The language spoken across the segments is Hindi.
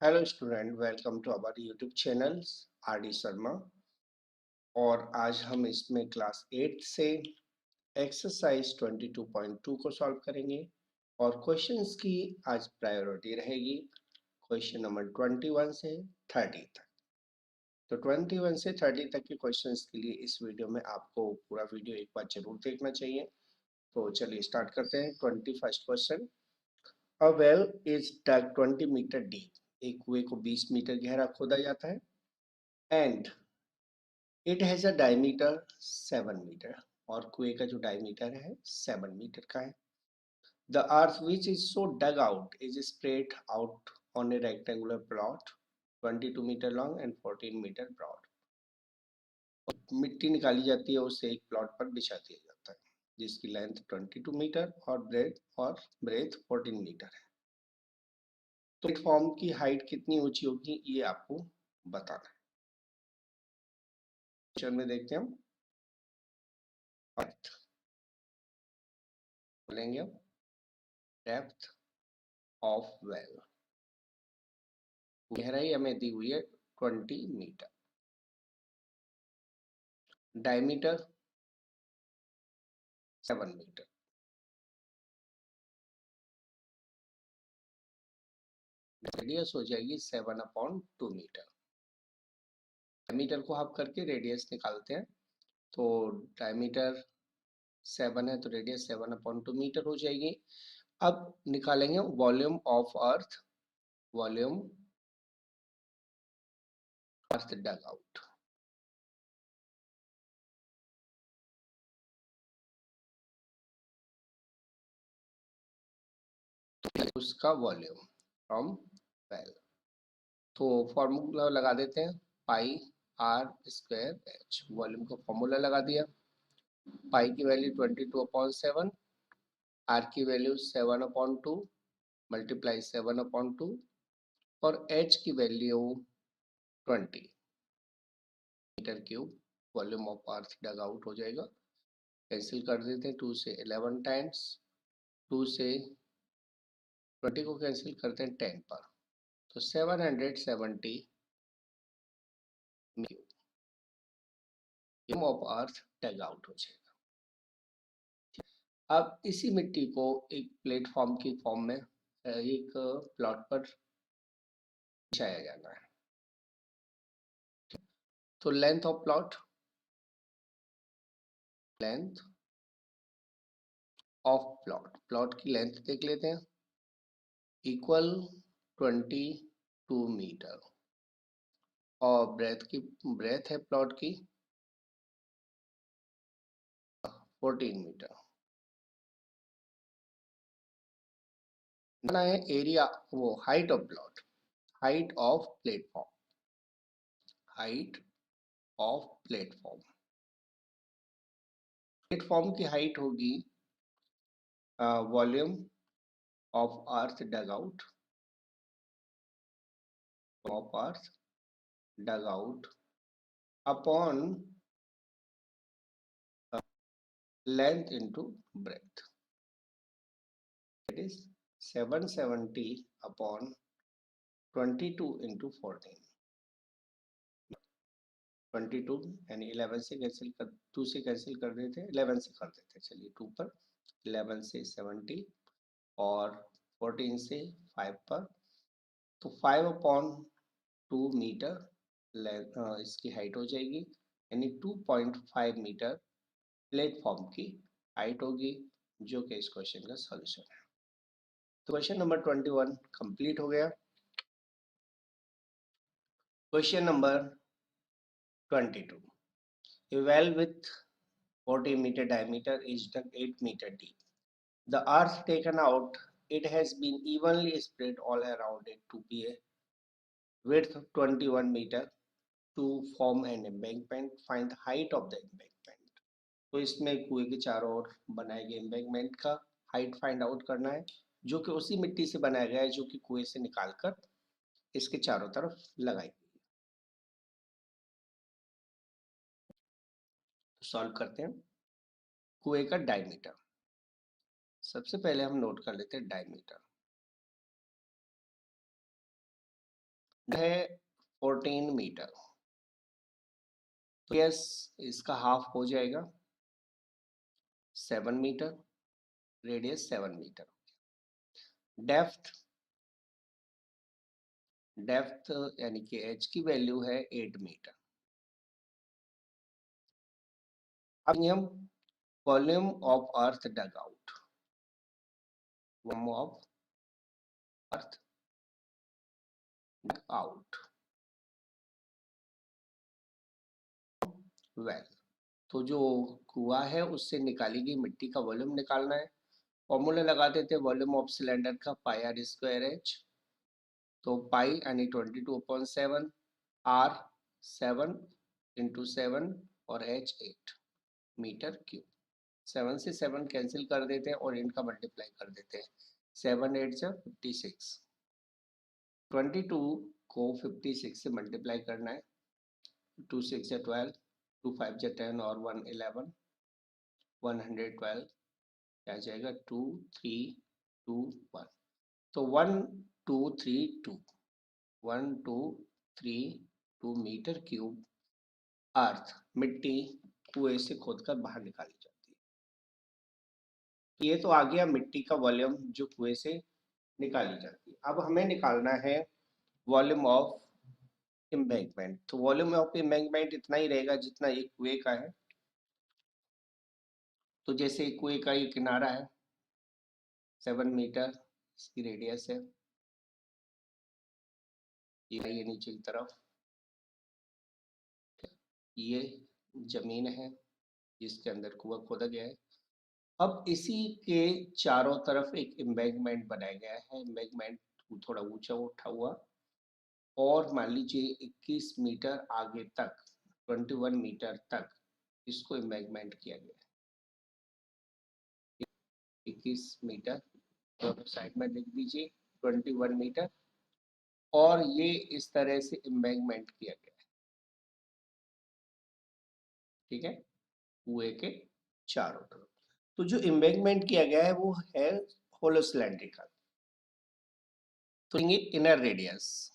Hello student, welcome to our YouTube channel R D Sharma. और आज हम इसमें क्लास 8 से एक्सरसाइज 22.2 को सॉल्व करेंगे और क्वेश्चंस की आज प्रायोरिटी रहेगी क्वेश्चन नंबर 21 से 30 तक। तो 21 से 30 तक के क्वेश्चंस के लिए इस वीडियो में आपको पूरा वीडियो एक बार जरूर देखना चाहिए। तो चलिए स्टार्ट करते हैं। 21st question, a well is dug 20 metre deep. एक कुएं को 20 मीटर गहरा खोदा जाता है and it has a diameter 7 metre. और कुएं का जो डायमीटर है 7 मीटर का है। The earth which is so dug out is spread out on a rectangular plot 22 metre long and 14 metre broad. मिट्टी निकाली जाती है, उसे एक प्लॉट पर बिछा दिया जाता है जिसकी लेंथ 22 मीटर और ब्रेथ 14 मीटर है। तो प्लेटफॉर्म की हाइट कितनी ऊंची होगी ये आपको बताना है। क्वेश्चन में देखते हैं हम। अर्थ बोलेंगे हम डेप्थ ऑफ वेल। गहराई हमें दी हुई है 20 मीटर। Diameter 7 metre. रेडियस हो जाएगी 7/2 मीटर। डायमीटर को हाफ करके रेडियस निकालते हैं। तो डायमीटर 7 है तो रेडियस 7/2 मीटर हो जाएगी। अब निकालेंगे volume of earth. Volume earth dug out. उसका वॉल्यूम फ्रॉम वेल। तो फॉर्मूला लगा देते हैं, pi are square H. Volume का फॉर्मूला लगा दिया। पाई की वैल्यू 22/7, आर की वैल्यू 7/2 मल्टीप्लाई 7/2 और एच की value 20 metre cube. Volume of earth dug out हो जाएगा। कैंसिल कर देते हैं, 2 से 11 टाइम्स, 2 से 20 को कैंसिल करते हैं 10 पर, तो 770 volume of earth dug out हो जाएगा। अब इसी मिट्टी को एक प्लेटफॉर्म की फॉर्म में एक प्लॉट पर बिछाया जाना है। तो लेंथ ऑफ प्लॉट की लेंथ देख लेते हैं। इक्वल 22 मीटर और ब्रेथ है प्लॉट की 14 मीटर। है एरिया, वो height of plot, height of platform, height of platform. Platform की हाइट होगी volume of earth dug out, upon length into breadth. It is 770 upon 22 into 14। 22 यानी 11 से कैंसिल कर, 2 से कैंसिल कर देते हैं, 11 से कर देते हैं। चलिए 2 पर, 11 से 70 और 14 से 5 पर, तो 5/2 मीटर इसकी हाइट हो जाएगी, यानी 2.5 मीटर प्लेटफॉर्म की हाइट होगी, जो कि इस क्वेश्चन का सॉल्यूशन है। तो क्वेश्चन नंबर 21 कंप्लीट हो गया। Question number 22, a well with 40 meter diameter is dug 8 meter deep. The earth taken out, it has been evenly spread all around it to be a width of 21 meter to form an embankment. Find the height of the embankment. तो इसमें कुएं के चारों ओर बनाए गए एम्बैंकमेंट का हाइट फाइंड आउट करना है, जो कि उसी मिट्टी से बनाया गया है जो कि कुएं से निकालकर इसके चारों तरफ लगाई गई है। तो सॉल्व करते हैं। कुएं का डायमीटर, सबसे पहले हम नोट कर लेते हैं डायमीटर। है 14 मीटर, तो यस इसका हाफ हो जाएगा 7 metre, radius 7 metre. Depth depth यानी कि एच की वैल्यू है 8 मीटर। अब हम volume of earth dug out, volume of earth dug out well, तो जो कुआ है उससे निकाली गई मिट्टी का वॉल्यूम निकालना है। फॉर्मूला लगा देते हैं वॉल्यूम ऑफ सिलेंडर का, पाई आर स्क्वायर एच। तो पाई यानी 22/7, आर 7 इंटू 7 और एच 8 मीटर क्यूब। 7 से 7 कैंसिल कर देते हैं और इनका मल्टीप्लाई कर देते हैं। 7 8 से 56, 22 को 56 से मल्टीप्लाई करना है। 2 6 से 12, 2 5 से 10 और 1 11, 112 क्या जाएगा 2 3 2 1। तो 1 2 3 2 1 2 3 2 मीटर क्यूब अर्थ मिट्टी कुएं से खोदकर बाहर निकाली जाती है। ये तो आ गया मिट्टी का वॉल्यूम जो कुएं से निकाली जाती है। अब हमें निकालना है वॉल्यूम ऑफ एम्बैंकमेंट। तो वॉल्यूम ऑफ एम्बैंकमेंट इतना ही रहेगा जितना एक कुएं का है। तो जैसे कुएं का ये किनारा है 7 मीटर, इसकी रेडियस है, ये नीचे की तरफ ये जमीन है जिसके अंदर कुआं खोदा गया है। अब इसी के चारों तरफ एक एम्बैंकमेंट बनाया गया है। एम्बैंकमेंट थोड़ा ऊंचा उठा हुआ, और मान लीजिए 21 मीटर आगे तक, 21 मीटर तक इसको एम्बैंकमेंट किया गया है। 21 मीटर दोनों साइड में लिख दीजिए, 21 मीटर, और ये इस तरह से एम्बैंकमेंट किया गया है। ठीक है, कुएं के चारों तरफ। तो जो एम्बैंकमेंट किया गया है वो है होलो सिलेंड्रिकल। तो inner radius,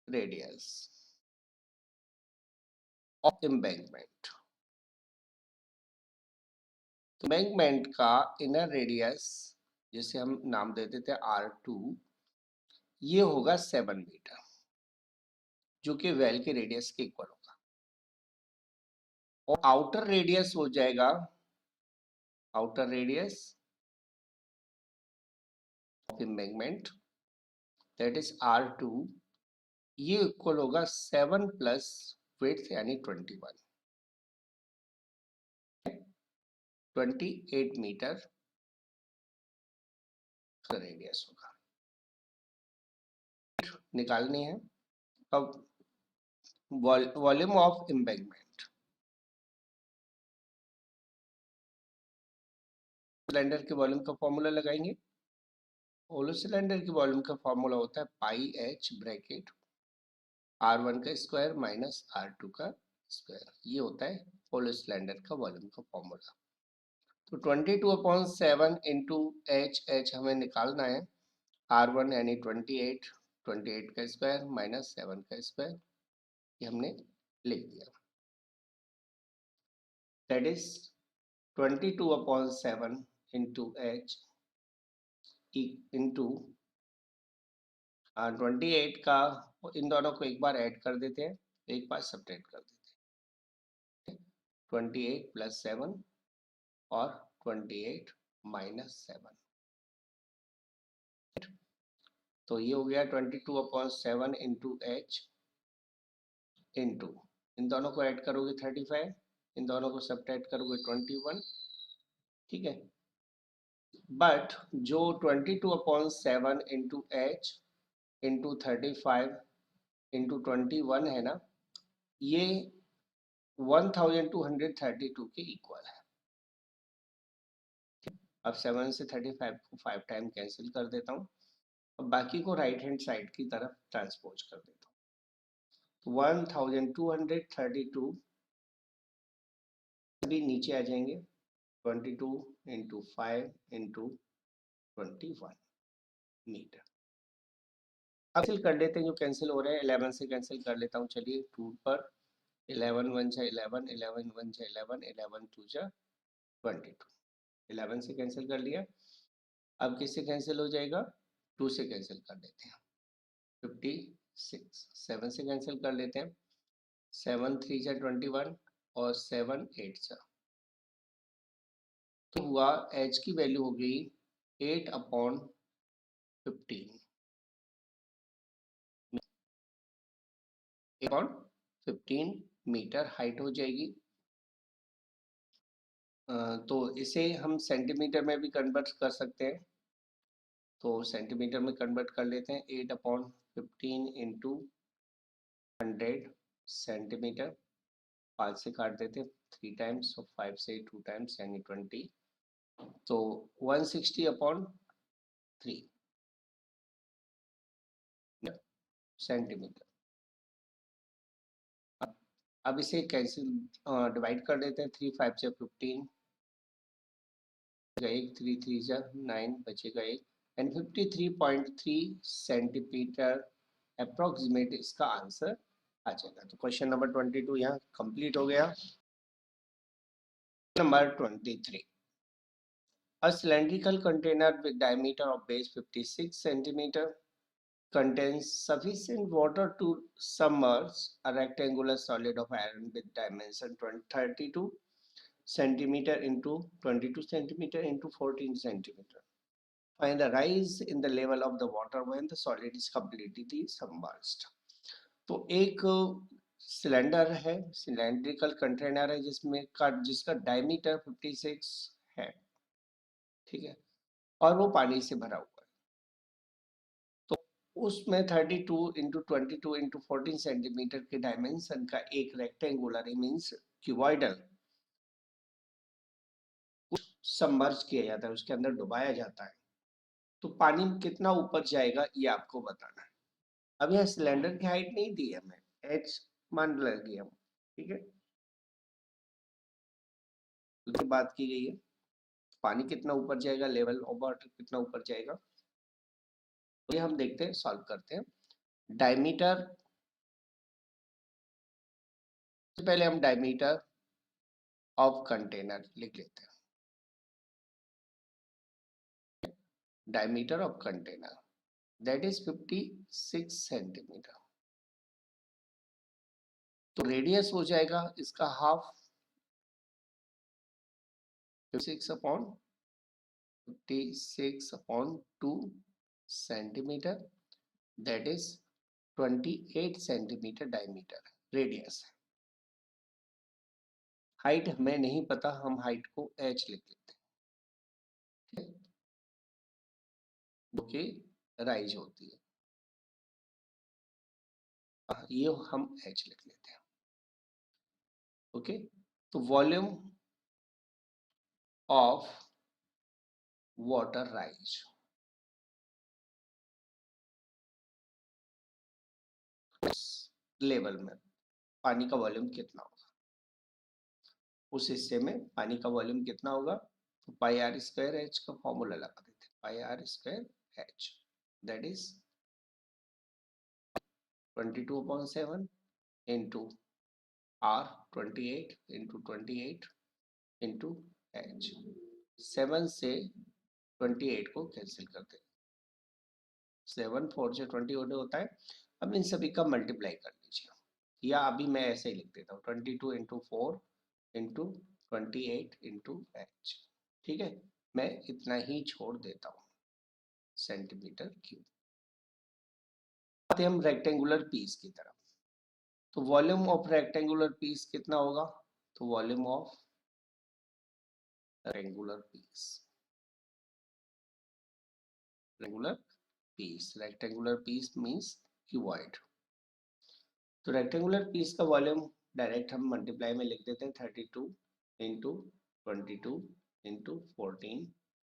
radius of embankment, embankment का इनर रेडियस जिसे हम नाम दे देते हैं R2, ये होगा 7 मीटर, जो कि वेल के रेडियस के इक्वल होगा। और आउटर रेडियस हो जाएगा, outer radius of embankment that is R2, ये इक्वल होगा 7 प्लस विड्थ यानी 21, 28 मीटर रेडियस होगा। निकालनी है अब वॉल्यूम ऑफ एम्बैंकमेंट। सिलेंडर के वॉल्यूम का फॉर्मूला लगाएंगे। होलो सिलेंडर के वॉल्यूम का फॉर्मूला होता है पाई एच ब्रैकेट R1 का स्क्वायर माइनस R2 का स्क्वायर। ये होता है होलो सिलेंडर का वॉल्यूम का फॉर्मूला। तो 22/7 इंटू एच हमें निकालना है। R1 यानी 28, 28 का स्क्वायर माइनस 7 का स्क्वायर, ये हमने लिख दिया। That is 22/7 into H into 28 का, इन दोनों को एक बार ऐड कर देते हैं, एक बार सब्ट्रैक्ट कर देते हैं। 28 प्लस 7 और 28 माइनस 7, तो ये हो गया 22/7 इंटू एच इंटू, इन दोनों को ऐड करोगे 35, इन दोनों को सब्ट्रैक्ट करोगे 21। ठीक है, बट जो 22/7 इंटू एच इंटू 35 इंटू 21 है ना, ये 1232 के इक्वल है। अब 7 से 35 को 5 टाइम कैंसिल कर देता हूँ, अब बाकी को राइट हैंड साइड की तरफ ट्रांसपोज कर देता हूँ। 1232 भी नीचे आ जाएंगे, 22 इंटू 5 इंटू 21 मीटर। कैंसिल कर लेते हैं, जो कैंसिल हो रहे हैं 11 से कैंसिल कर लेता हूँ। चलिए 2 पर 11 1 जा 11, 11 1 जा 11, 11 2 जा 22, 11 से कैंसिल कर लिया। अब किससे कैंसिल हो जाएगा, 2 से कैंसिल कर लेते हैं, 56, 7 से कैंसिल कर लेते हैं, 7 3 जा 21 और 7 8 जा, तो हुआ h की वैल्यू हो गई 8/15, 8/15 मीटर हाइट हो जाएगी। तो इसे हम सेंटीमीटर में भी कन्वर्ट कर सकते हैं, तो सेंटीमीटर में कन्वर्ट कर लेते हैं। 8/15 इंटू 100 सेंटीमीटर, 5 से काट देते हैं 3 टाइम्स और 5 से 2 टाइम्स यानी 20, तो 160/3 सेंटीमीटर। अब इसे कैंसिल डिवाइड कर देते हैं, 3 5 से 15, एक 3 3 जा 9 बचेगा एक, एंड 53.3 सेंटीमीटर अप्रोक्सीमेट इसका आंसर आ जाएगा। तो क्वेश्चन नंबर 22 यहाँ कंप्लीट हो गया। Number 23, a cylindrical container with diameter of base 56 centimeter contains sufficient water to submerge a rectangular solid of iron with dimension 32 centimeter into 22 centimeter into 14 centimeter. Find the rise in the level of the water when the solid is completely submerged. तो एक सिलेंडर है, सिलेंड्रिकल कंटेनर है जिसका डायमीटर 56 है, ठीक है, और वो पानी से भरा हुआ है। तो उसमें 32 इंटू 22 इंटू 14 सेंटीमीटर के डायमेंशन का एक रेक्टेंगुलर मीन्स क्यूबॉइडल सबमर्ज किया जाता है, उसके अंदर डुबाया जाता है। तो पानी कितना ऊपर जाएगा ये आपको बताना है। अब यहाँ सिलेंडर की हाइट नहीं दी है हमें, एच मान लगी हम, ठीक है, तो बात की गई है पानी कितना ऊपर जाएगा, लेवल ऑफ वाटर कितना ऊपर जाएगा। तो ये हम देखते हैं, सॉल्व करते हैं। डायमीटर, सबसे पहले हम डायमीटर ऑफ कंटेनर लिख लेते हैं। Diameter of container that is 56 centimetre, तो रेडियस हो जाएगा इसका half, 56/2 centimetre, that is 28 centimetre diameter radius है। हाइट हमें नहीं पता, हम हाइट को h लिख लेते हैं, जो कि राइज होती है, ये हम h लिख लेते हैं। ओके, तो volume of water rise, level में पानी का वॉल्यूम कितना होगा, उस हिस्से में पानी का वॉल्यूम कितना होगा, तो पाई आर स्क्वायर एच का फॉर्मूला लगा देते हैं, pi are square H that is 22/7 into R 28 into 28 into H. 7 से 28 को कैंसिल करते हैं, 7 4 से 28 होता है। अब इन सभी का मल्टीप्लाई कर लीजिए, या अभी मैं ऐसे ही लिख देता हूँ 22 इंटू 4 इंटू 28 इंटू एच, ठीक है, मैं इतना ही छोड़ देता हूँ सेंटीमीटर क्यूब। आते हम रेक्टेंगुलर पीस की तरफ, तो वॉल्यूम ऑफ रेक्टेंगुलर पीस कितना होगा, तो volume of rectangular piece, rectangular piece means cuboid. तो रेक्टेंगुलर पीस का वॉल्यूम डायरेक्ट हम मल्टीप्लाई में लिख देते हैं, 32 इंटू 22 इंटू 14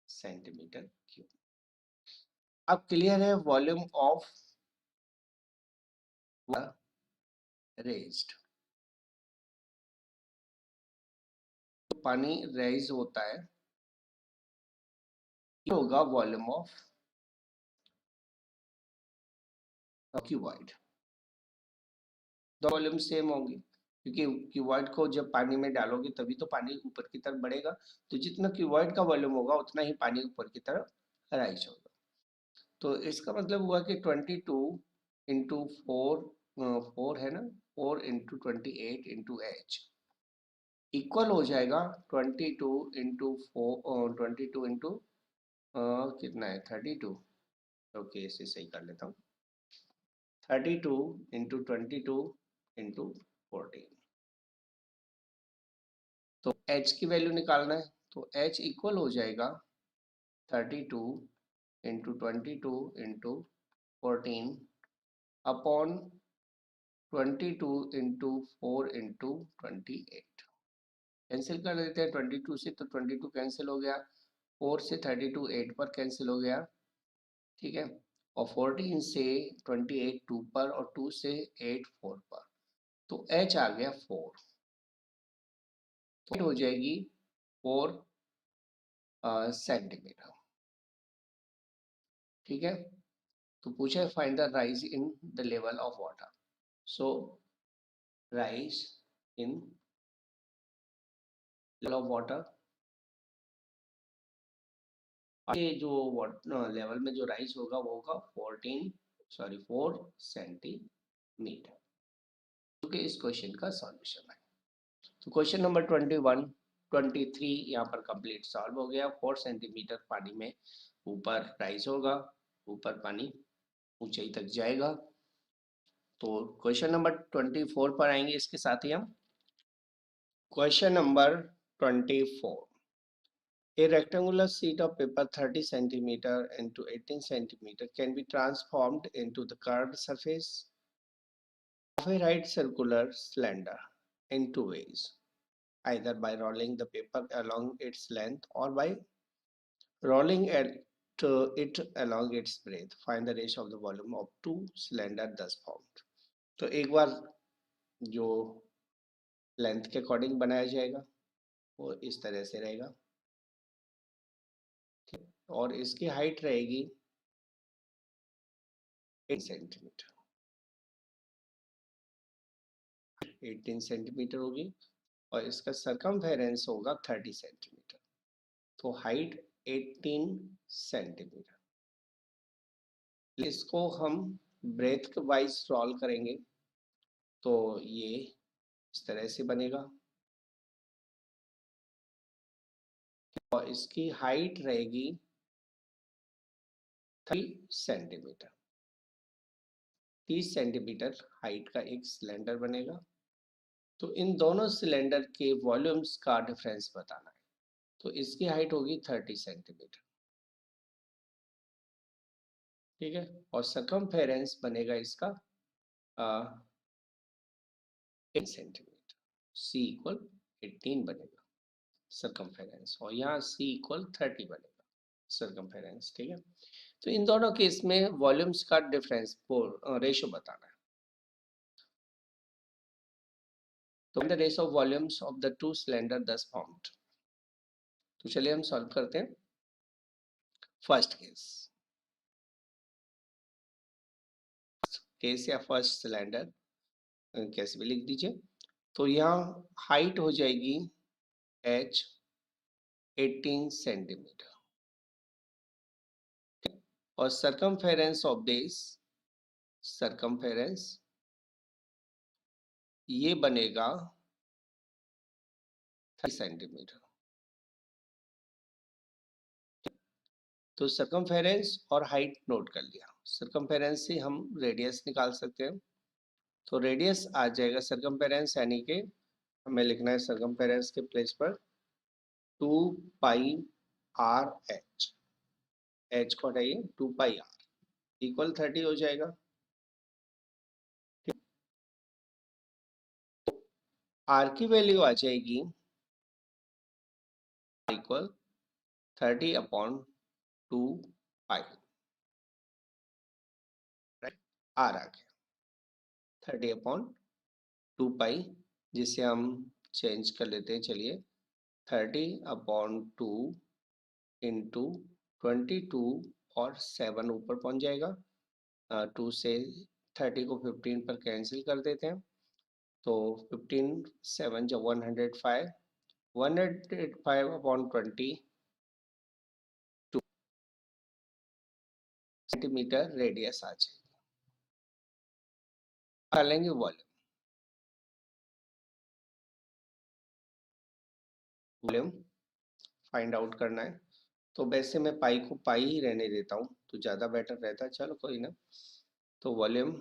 सेंटीमीटर क्यूब। अब क्लियर है वॉल्यूम ऑफ रेज्ड, तो पानी रेज होता है, ये होगा वॉल्यूम ऑफ क्यूबॉइड, दो वॉल्यूम सेम होंगे क्योंकि क्यूबॉइड को जब पानी में डालोगे तभी तो पानी ऊपर की तरफ बढ़ेगा, तो जितना क्यूबॉइड का वॉल्यूम होगा उतना ही पानी ऊपर की तरफ राइज होगा। तो इसका मतलब हुआ कि 22 इंटू 4 है ना, 4 इंटू 28 इंटू एच इक्वल हो जाएगा 22 इंटू 4, 22 इंटू कितना है 32। ओके, इसे सही कर लेता हूँ, 32 इंटू 22 इंटू 14। तो h की वैल्यू निकालना है, तो h इक्वल हो जाएगा 32 into 22 into 14 upon 22 into 4 into 28। Cancel कर देते हैं, 22 से तो 22 कैंसिल हो गया, 4 से 32 8 पर कैंसिल हो गया, ठीक है, और 14 से 28 2 पर और 2 से 8 4 पर, तो h आ गया 4, तो हो जाएगी 4 सेंटीमीटर, ठीक है। तो पूछा है find the rise in the level of water, so rise in level of water, ये जो लेवल में जो राइज होगा वो होगा 4 सेंटीमीटर, क्योंकि इस क्वेश्चन का सॉल्यूशन है। तो क्वेश्चन नंबर 21 23 यहाँ पर कंप्लीट सॉल्व हो गया। 4 सेंटीमीटर पानी में ऊपर राइज होगा, ऊपर पानी ऊंचाई तक जाएगा। तो क्वेश्चन नंबर 24 पर आएंगे इसके साथ ही हम। Question number 24, a rectangular sheet of paper 30 centimeter into 18 centimeter can be transformed into the curved surface of a right circular cylinder in two ways, either by rolling the paper along its length or by rolling it along its breadth. Find the ratio of the volume of two cylinder thus formed. तो एक बार जो लेंथ के अकॉर्डिंग बनाया जाएगा वो इस तरह से रहेगा, और इसकी हाइट रहेगी 8 सेंटीमीटर, 18 सेंटीमीटर होगी, और इसका सरकमफेरेंस होगा 30 सेंटीमीटर, तो हाइट 18 सेंटीमीटर। इसको हम ब्रेथ वाइज रोल करेंगे तो ये इस तरह से बनेगा, और इसकी हाइट रहेगी 30 सेंटीमीटर। 30 सेंटीमीटर हाइट का एक सिलेंडर बनेगा। तो इन दोनों सिलेंडर के वॉल्यूम्स का डिफरेंस बताना है, तो इसकी हाइट होगी 30 सेंटीमीटर, ठीक है, और सरकमफेरेंस बनेगा इसका 8 सेंटीमीटर, सी इक्वल 18 बनेगा सरकमफेरेंस, और यहाँ सी इक्वल 30 बनेगा सरकमफेरेंस, ठीक है। तो इन दोनों केस में वॉल्यूम्स का डिफरेंस रेशो बताना है। तो the ratio of volumes of the two cylinder दस फॉर्म्ड। तो चलिए हम सॉल्व करते हैं। फर्स्ट केस या फर्स्ट सिलेंडर कैसे भी लिख दीजिए। तो यहाँ हाइट हो जाएगी h 18 सेंटीमीटर, और सरकमफेरेंस ऑफ दिस, सरकमफेरेंस ये बनेगा 30 सेंटीमीटर। तो सरकमफेरेंस और हाइट नोट कर लिया। सरकमफेरेंस से हम रेडियस निकाल सकते हैं, तो रेडियस आ जाएगा सरकमफेरेंस, यानी कि हमें लिखना है सरकमफेरेंस के प्लेस पर 2 पाई आर एच, एच को हटाइए, 2 पाई आर इक्वल 30 हो जाएगा। आर की वैल्यू आ जाएगी equal 30 upon 2 pi, right, R आ गया 30 अपॉन 2 पाई, जिसे हम चेंज कर लेते हैं। चलिए 30 अपॉन 2 इंटू 22, और 7 ऊपर पहुंच जाएगा, 2 से 30 को 15 पर कैंसिल कर देते हैं, तो 15 7 जो 105, 105 अपॉन 20 सेंटीमीटर रेडियस आ जाएगी। डालेंगे वॉल्यूम फाइंड आउट करना है, तो वैसे मैं पाई को पाई ही रहने देता हूँ तो ज़्यादा बेटर रहता है, चलो कोई ना। तो volume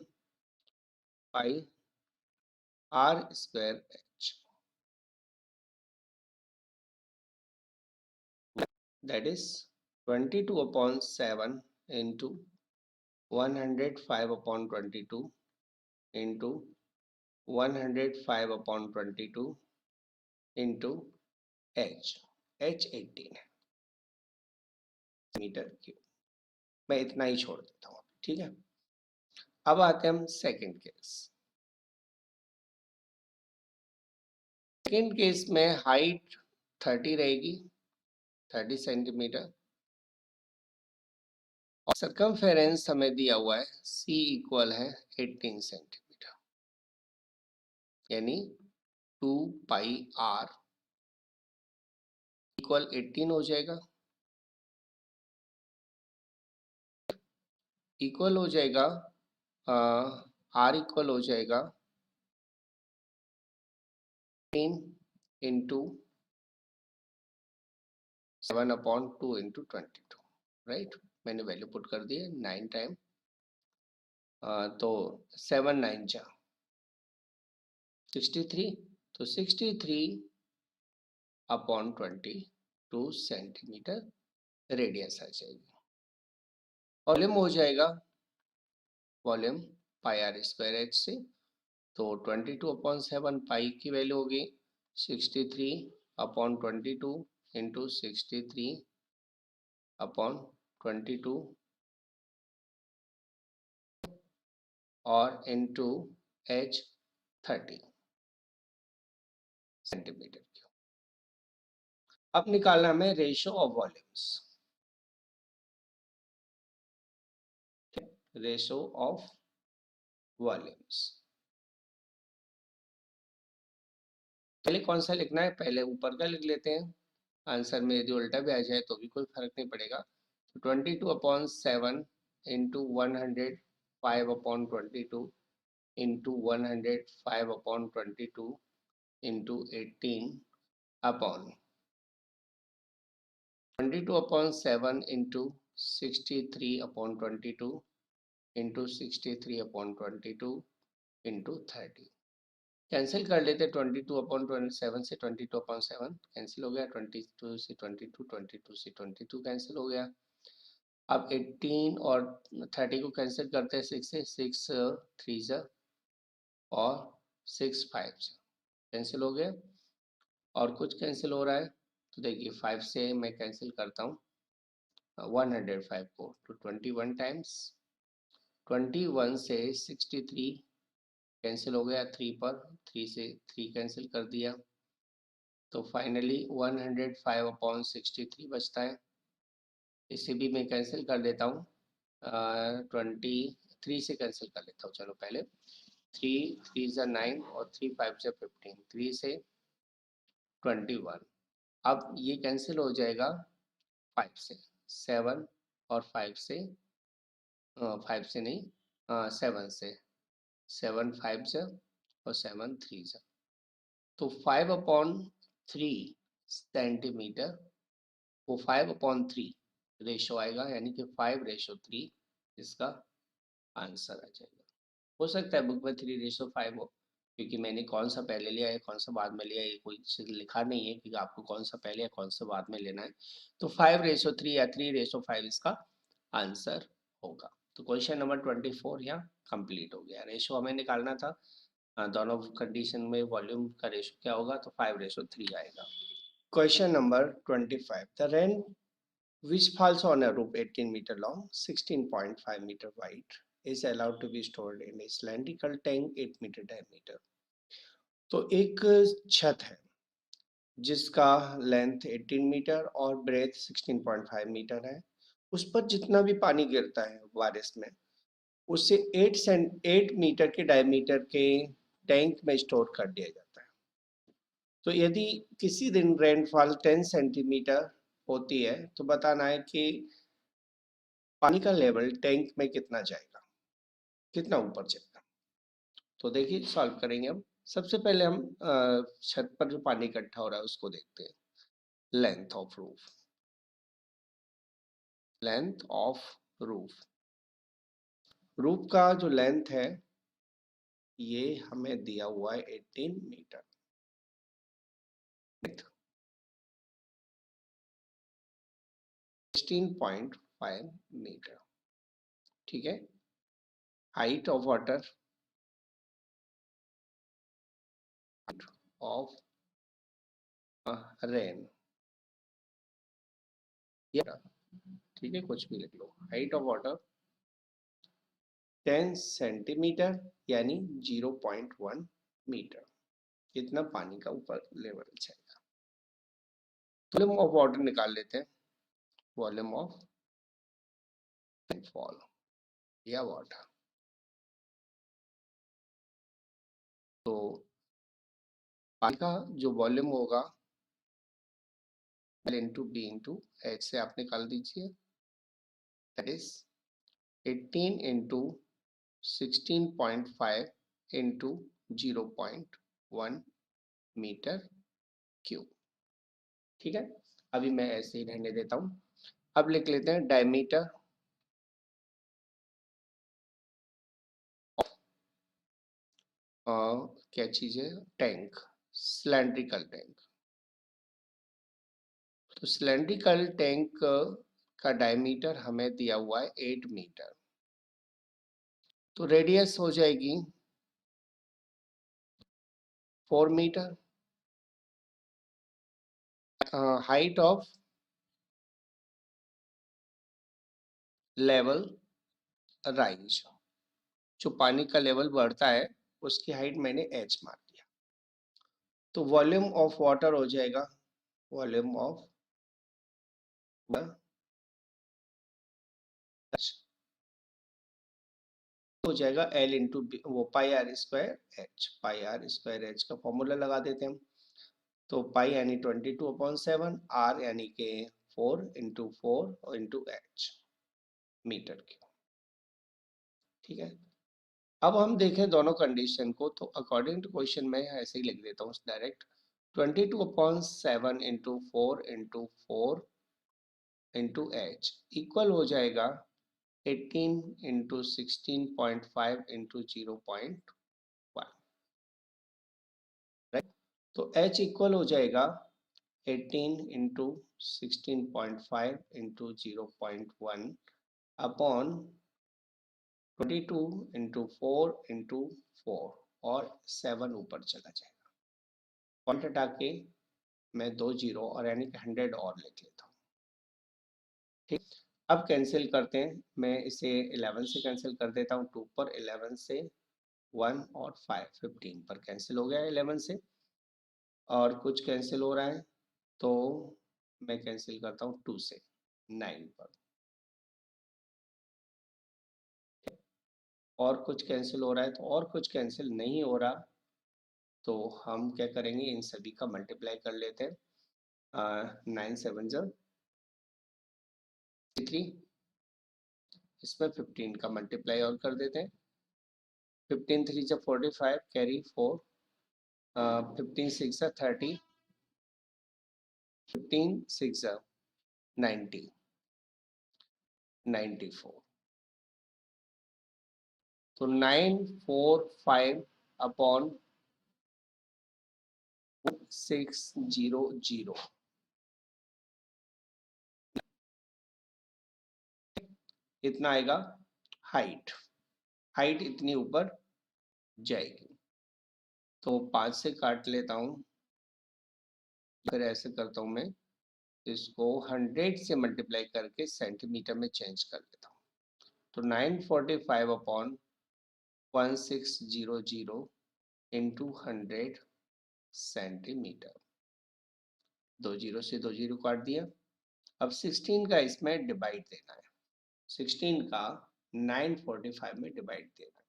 pi are square H, that is 22 upon 7 into 105 upon 22 into 105 upon 22 into H, H 18 है मीटर क्यूब। मैं इतना ही छोड़ देता हूँ, ठीक है। अब आते हैं हम सेकंड केस। सेकंड केस में हाइट 30 रहेगी, 30 सेंटीमीटर, और सरकमफेरेंस हमें दिया हुआ है C इक्वल है 18 सेंटीमीटर, यानी 2 पाई R इक्वल 18 हो जाएगा, इक्वल हो जाएगा R इक्वल हो जाएगा 10 इंटू 7 अपॉन 2 इंटू 22, राइट। मैंने वैल्यू पुट कर दी है 9 टाइम, तो 7 9 जा 63, तो 63 अपॉन 22 सेंटीमीटर रेडियस आ जाएगी। वॉल्यूम हो जाएगा volume pi are square h से, तो 22 अपॉन 7 पाई की वैल्यू होगी 63 अपॉन 22 इंटू 63 अपॉन 22 और इंटू एच 30 सेंटीमीटर क्यूब। अब निकालना हमें ratio of volumes, ratio of volumes. पहले कौन सा लिखना है, पहले ऊपर का लिख लेते हैं, आंसर में यदि उल्टा भी आ जाए तो भी कोई फर्क नहीं पड़ेगा। 22 upon 7 into 105 upon 22 into 105 upon 22 into 18 upon 22 upon 7 into 63 upon 22 into 63 upon 22 into 30। Cancel कर लेते, 22 अपॉन 27 से 22 अपॉन 7 कैंसिल हो गया, 22 से 22, 22 से 22 कैंसिल हो गया। अब 18 और 30 को कैंसिल करते हैं 6 से, 6 3 जा और 6 5 जा कैंसिल हो गया, और कुछ कैंसिल हो रहा है, तो देखिए 5 से मैं कैंसिल करता हूँ 105 को, तो 21 टाइम्स, 21 से 63 कैंसिल हो गया 3 पर, 3 से 3 कैंसिल कर दिया, तो फाइनली 105 अपॉन 63 बचता है। इसे भी मैं कैंसिल कर देता हूँ, 23 से कैंसिल कर लेता हूँ, चलो पहले 3 3 जा 9 और 3 5 जा 15, 3 से 21। अब ये कैंसिल हो जाएगा 5 से, 7 और 5 से, 5 से नहीं 7 से, 7 5 जा और 7 3 जा, तो 5 अपॉन 3 सेंटीमीटर, वो 5 अपॉन 3 रेशो आएगा, यानी कि 5:3 इसका आंसर आ जाएगा। हो सकता है बुक में 3:5 हो, क्योंकि मैंने कौन सा पहले लिया है कौन सा बाद में लिया है ये कोई चीज़ लिखा नहीं है कि आपको कौन सा पहले या कौन सा बाद में लेना है, तो 5:3 या 3:5 इसका आंसर होगा। तो क्वेश्चन नंबर 24 यहाँ कंप्लीट हो गया। रेशो हमें निकालना था, दोनों कंडीशन में वॉल्यूम का रेशो क्या होगा, तो 5:3 आएगा। Question number 25, the rain which falls on a rope 18 meter long, 16.5 meter wide, is allowed to be stored in a cylindrical tank 8 meter diameter। तो एक छत है जिसका लेंथ 18 मीटर और ब्रेथ 16.5 मीटर है, उस पर जितना भी पानी गिरता है बारिश में, उसे 8 मीटर के डायमीटर के टैंक में स्टोर कर दिया जाता है। तो यदि किसी दिन रेनफॉल 10 सेंटीमीटर होती है तो बताना है कि पानी का लेवल टैंक में कितना जाएगा, कितना ऊपर जाएगा। तो देखिए सॉल्व करेंगे हम। सबसे पहले हम छत पर जो पानी इकट्ठा हो रहा है उसको देखते हैं। Length of roof, length of roof, roof का जो लेंथ है ये हमें दिया हुआ है 18 मीटर। 16.5 मीटर, ठीक है। Height of water of rain, ठीक है, कुछ भी लिख लो। हाइट ऑफ वाटर 10 सेंटीमीटर यानी 0.1 मीटर, कितना पानी का ऊपर लेवल जाएगा। वॉल्यूम ऑफ वाटर निकाल लेते हैं। वॉल्यूम ऑफ रेनफॉल या वाटर, तो पानी का जो वॉल्यूम होगा L into b into h से आप निकाल दीजिए। That is 18 into 16.5 into 0.1 metre cube, ठीक है। अभी मैं ऐसे ही रहने देता हूँ। अब लिख लेते हैं डायमीटर क्या चीज है, टैंक, सिलेंड्रिकल टैंक। तो सिलेंड्रिकल टैंक का डायमीटर हमें दिया हुआ है 8 मीटर। तो रेडियस हो जाएगी 4 metre. Height of level rise, जो पानी का लेवल बढ़ता है उसकी हाइट मैंने एच मार दिया। तो वॉल्यूम ऑफ वाटर हो जाएगा, वॉल्यूम ऑफ हो जाएगा एल इंटू वो pi are square H. Pi are square H का फॉर्मूला लगा देते हैं। तो पाई यानी 22/7, आर यानी के 4 इंटू 4 इंटू एच मीटर की, ठीक है। अब हम देखें दोनों कंडीशन को, तो अकॉर्डिंग टू क्वेश्चन में ऐसे ही लिख देता हूँ direct. 22/7 into 4 into 4 into H equal हो जाएगा 18 इंटू 16.5 इंटू 0.1, राइट। तो एच इक्वल हो जाएगा 18 into 16.5 into 0.1 upon 22 into 4 into 4 और 7 ऊपर चला जाएगा। पॉइंट हटा के मैं 2 जीरो और यानी कि 100 और लिख लेता हूँ, ठीक। अब कैंसिल करते हैं। मैं इसे 11 से कैंसिल कर देता हूँ। 2 पर 11 से 1 और 5 15 पर कैंसिल हो गया 11 से, और कुछ कैंसिल हो रहा है तो मैं कैंसिल करता हूँ 2 से 9 पर, और कुछ कैंसिल हो रहा है तो, और कुछ कैंसिल नहीं हो रहा तो हम क्या करेंगे, इन सभी का मल्टीप्लाई कर लेते हैं। 9 7 जा 3, इसमें 15 का मल्टीप्लाई और कर देते हैं। 15 3 जा 45 कैरी 4, 15 6 जा 30, 15 6 जा 90, 94। तो 945 अपॉन 600, इतना आएगा हाइट। हाइट इतनी ऊपर जाएगी। तो 5 से काट लेता हूँ, फिर ऐसे करता हूँ मैं इसको 100 से मल्टीप्लाई करके सेंटीमीटर में चेंज कर लेता हूँ। तो 945 अपॉन 1600 इंटू 100 सेंटीमीटर। 2 जीरो से 2 जीरो काट दिया। अब 16 का इसमें डिवाइड देना है। 16 का 945 में डिवाइड देना।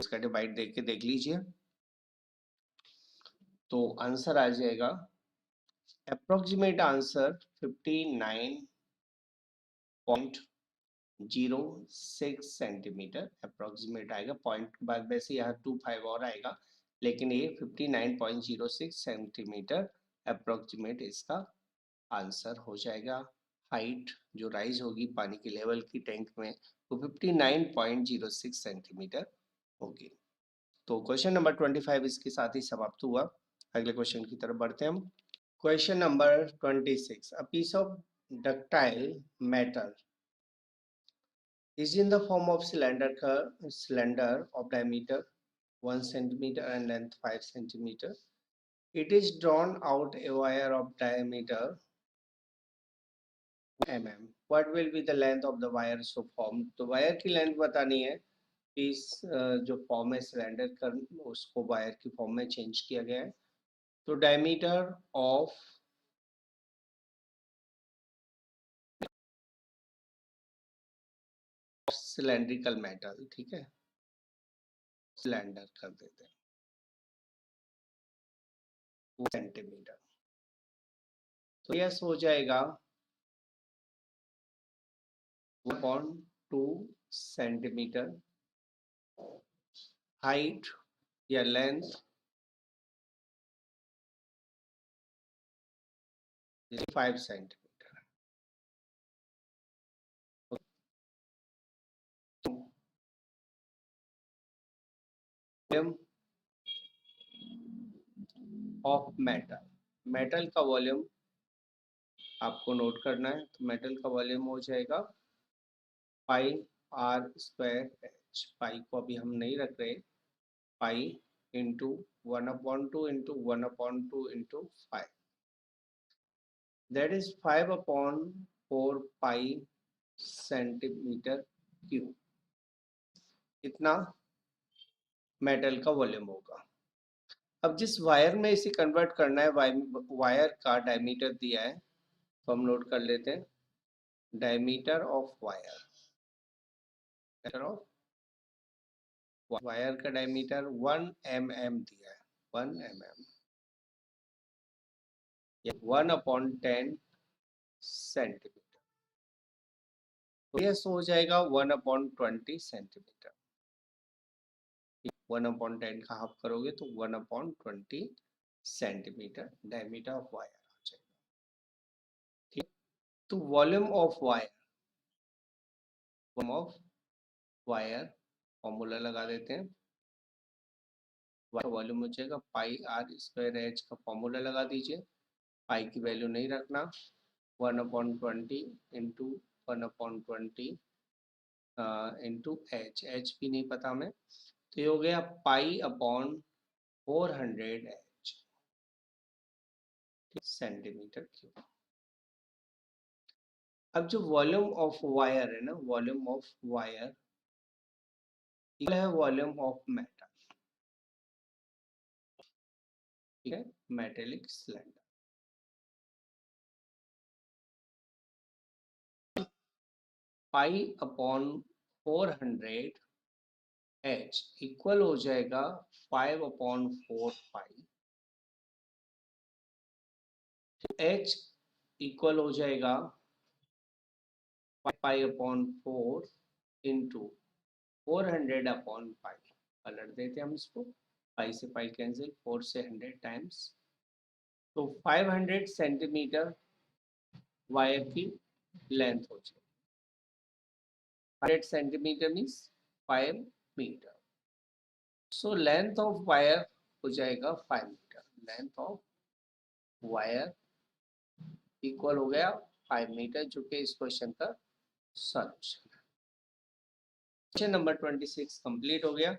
इसका डिवाइड देख के देख लीजिए, तो आंसर आ जाएगा अप्रोक्सीमेट आंसर 59.06 सेंटीमीटर अप्रोक्सीमेट आएगा। पॉइंट के बाद वैसे यहाँ 25 और आएगा, लेकिन ये 59.06 सेंटीमीटर अप्रोक्सीमेट इसका आंसर हो जाएगा। हाइट जो राइज होगी पानी के लेवल की टैंक में वो 59.06 सेंटीमीटर होगी। तो क्वेश्चन नंबर 25 इसके साथ ही समाप्त हुआ। अगले क्वेश्चन की तरफ बढ़ते हैं हम। Question number 26, a piece of ductile metal is in the form of cylinder of diameter 1 centimeter and length 5 centimeter. It is drawn out a wire of diameter mm. What will be the length of the wire so formed? तो वायर की लेंथ बतानी है। पीस जो फॉर्म है सिलेंडर का उसको वायर की फॉर्म में चेंज किया गया है। तो डायमीटर ऑफ सिलेंड्रिकल मेटल, ठीक है, सिलेंडर कर देते हैं सेंटीमीटर। तो यस हो जाएगा 1.2 सेंटीमीटर। हाइट या length 5 centimetre. Volume of metal, metal का वॉल्यूम आपको नोट करना है। तो मेटल का वॉल्यूम हो जाएगा पाई आर स्क्वायर एच। पाई को अभी हम नहीं रख रहे, pi into 1/2 into 1/2 into 5, that is 5/4 pi centimetre cube. इतना मेटल का वॉल्यूम होगा। अब जिस वायर में इसे कन्वर्ट करना है, वायर का डायमीटर दिया है, तो हम नोट कर लेते हैं डायमीटर ऑफ वायर। वायर का डायमीटर 1 mm दिया है, 1 mm, 1/10 सेंटीमीटर। तो यह हो जाएगा 1/20 सेंटीमीटर। 1/10 का हाफ करोगे तो 1/20 सेंटीमीटर डायमीटर ऑफ वायर आ जाएगा। ठीक, तो volume of wire, volume of wire formula लगा देते हैं। वॉल्यूम हो जाएगा पाई आर स्क्वायर एच का फॉर्मूला लगा दीजिए। पाई की वैल्यू नहीं रखना, 1/20 इंटू 1/20 इंटू एच, एच भी नहीं पता हमें, तो ये हो गया पाई/400 एच सेंटीमीटर क्यूब। अब जो वॉल्यूम ऑफ वायर है ना, वॉल्यूम ऑफ वायर इक्वल है वॉल्यूम ऑफ मेटल, ठीक है, मेटेलिक सिलेंडर। पाई/400 एच इक्वल हो जाएगा 5/4 पाई। एच इक्वल हो जाएगा पाई/4 इंटू 400/पाई। पलट देते हैं हम इसको, पाई से पाई कैंसिल, 4 से 100 टाइम्स, तो 500 सेंटीमीटर वायर की लेंथ हो जाएगी। 100 centimetre means 5 metre. So length of wire हो जाएगा 5 metre. Length of wire equal हो गया 5 मीटर, जो कि इस क्वेश्चन का सॉल्यूशन है। क्वेश्चन नंबर 26 कंप्लीट हो गया।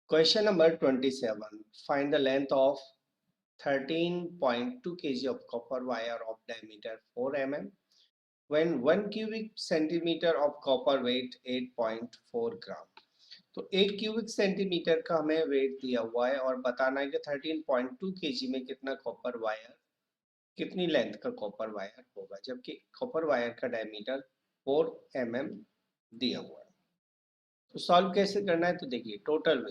Question number 27, find the length of 13.2 kg of copper wire of diameter 4 mm when 1 cubic centimeter of copper weight 8.4 ग्राम। तो 1 क्यूबिक सेंटीमीटर का हमें वेट दिया हुआ है और बताना है कि 13.2 kg में कितना कॉपर वायर, कितनी लेंथ का कॉपर वायर होगा, जबकि कॉपर वायर का डायमीटर 4 mm दिया हुआ है। तो सॉल्व कैसे करना है, तो देखिए टोटल